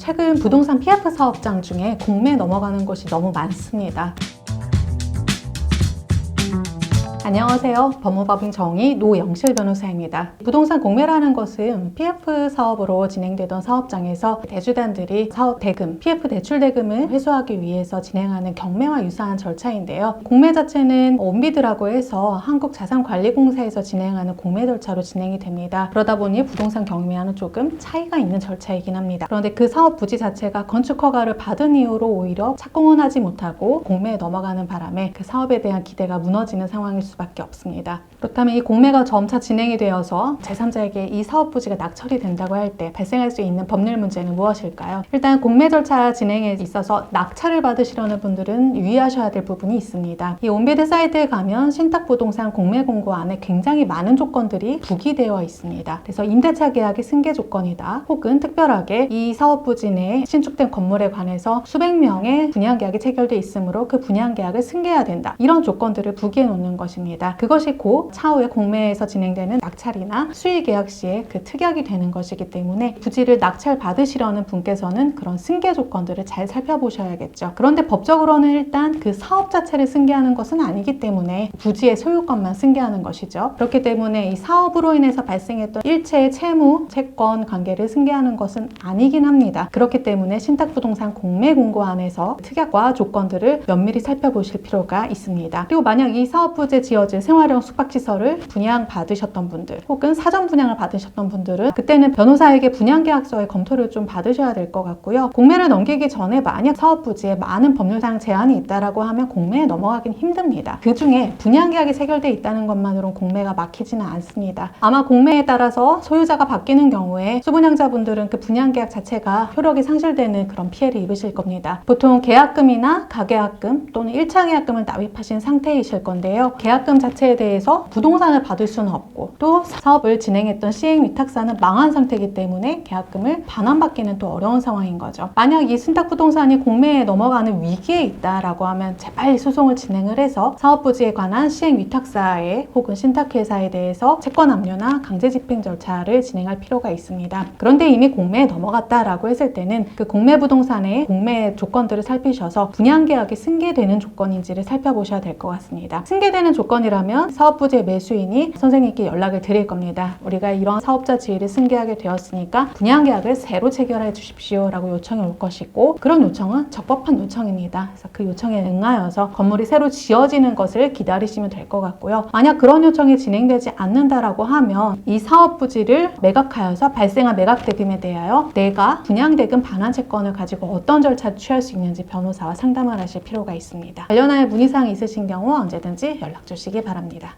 최근 부동산 PF 사업장 중에 공매 넘어가는 곳이 너무 많습니다. 안녕하세요. 법무법인 정의 노영실 변호사입니다. 부동산 공매라는 것은 PF 사업으로 진행되던 사업장에서 대주단들이 사업 대금, PF 대출 대금을 회수하기 위해서 진행하는 경매와 유사한 절차인데요. 공매 자체는 온비드라고 해서 한국자산관리공사에서 진행하는 공매 절차로 진행이 됩니다. 그러다 보니 부동산 경매와는 조금 차이가 있는 절차이긴 합니다. 그런데 그 사업 부지 자체가 건축 허가를 받은 이후로 오히려 착공은 하지 못하고 공매에 넘어가는 바람에 그 사업에 대한 기대가 무너지는 상황일 수밖에 없습니다. 그렇다면 이 공매가 점차 진행이 되어서 제3자에게 이 사업 부지가 낙찰이 된다고 할 때 발생할 수 있는 법률 문제는 무엇일까요? 일단 공매 절차 진행에 있어서 낙찰을 받으시려는 분들은 유의하셔야 될 부분이 있습니다. 이 온비드 사이트에 가면 신탁부동산 공매 공고 안에 굉장히 많은 조건들이 부기되어 있습니다. 그래서 임대차 계약의 승계 조건이다, 혹은 특별하게 이 사업 부지 내 신축된 건물에 관해서 수백 명의 분양 계약이 체결되어 있으므로 그 분양 계약을 승계해야 된다, 이런 조건들을 부기해 놓는 것입니다. 그것이 곧 차후에 공매에서 진행되는 낙찰이나 수의 계약 시에 그 특약이 되는 것이기 때문에 부지를 낙찰 받으시려는 분께서는 그런 승계 조건들을 잘 살펴보셔야겠죠. 그런데 법적으로는 일단 그 사업 자체를 승계하는 것은 아니기 때문에 부지의 소유권만 승계하는 것이죠. 그렇기 때문에 이 사업으로 인해서 발생했던 일체의 채무, 채권 관계를 승계하는 것은 아니긴 합니다. 그렇기 때문에 신탁부동산 공매 공고 안에서 특약과 조건들을 면밀히 살펴보실 필요가 있습니다. 그리고 만약 이 사업 부지에 지어진 생활형 숙박시설을 분양받으셨던 분들, 혹은 사전 분양을 받으셨던 분들은 그때는 변호사에게 분양계약서의 검토를 좀 받으셔야 될 것 같고요. 공매를 넘기기 전에 만약 사업 부지에 많은 법률상 제한이 있다라고 하면 공매에 넘어가긴 힘듭니다. 그 중에 분양계약이 체결되어 있다는 것만으로는 공매가 막히지는 않습니다. 아마 공매에 따라서 소유자가 바뀌는 경우에 수분양자분들은 그 분양계약 자체가 효력이 상실되는 그런 피해를 입으실 겁니다. 보통 계약금이나 가계약금 또는 1차 계약금을 납입하신 상태이실 건데요. 계약금 자체에 대해서 부동산을 받을 수는 없고, 또 사업을 진행했던 시행위탁사는 망한 상태이기 때문에 계약금을 반환받기는 또 어려운 상황인 거죠. 만약 이 신탁부동산이 공매에 넘어가는 위기에 있다라고 하면 재빨리 소송을 진행을 해서 사업부지에 관한 시행위탁사에 혹은 신탁회사에 대해서 채권 압류나 강제집행 절차를 진행할 필요가 있습니다. 그런데 이미 공매에 넘어갔다라고 했을 때는 그 공매부동산의 공매 조건들을 살피셔서 분양계약이 승계되는 조건인지를 살펴보셔야 될 것 같습니다. 승계되는 조건이라면 사업부지의 매수인이 선생님께 연락을 드릴 겁니다. 우리가 이런 사업자 지위를 승계하게 되었으니까 분양계약을 새로 체결해 주십시오 라고 요청이 올 것이고, 그런 요청은 적법한 요청입니다. 그래서 그 요청에 응하여서 건물이 새로 지어지는 것을 기다리시면 될 것 같고요. 만약 그런 요청이 진행되지 않는다라고 하면 이 사업부지를 매각하여서 발생한 매각대금에 대하여 내가 분양대금 반환 채권을 가지고 어떤 절차를 취할 수 있는지 변호사와 상담을 하실 필요가 있습니다. 관련하여 문의사항이 있으신 경우 언제든지 연락 주시기 바랍니다.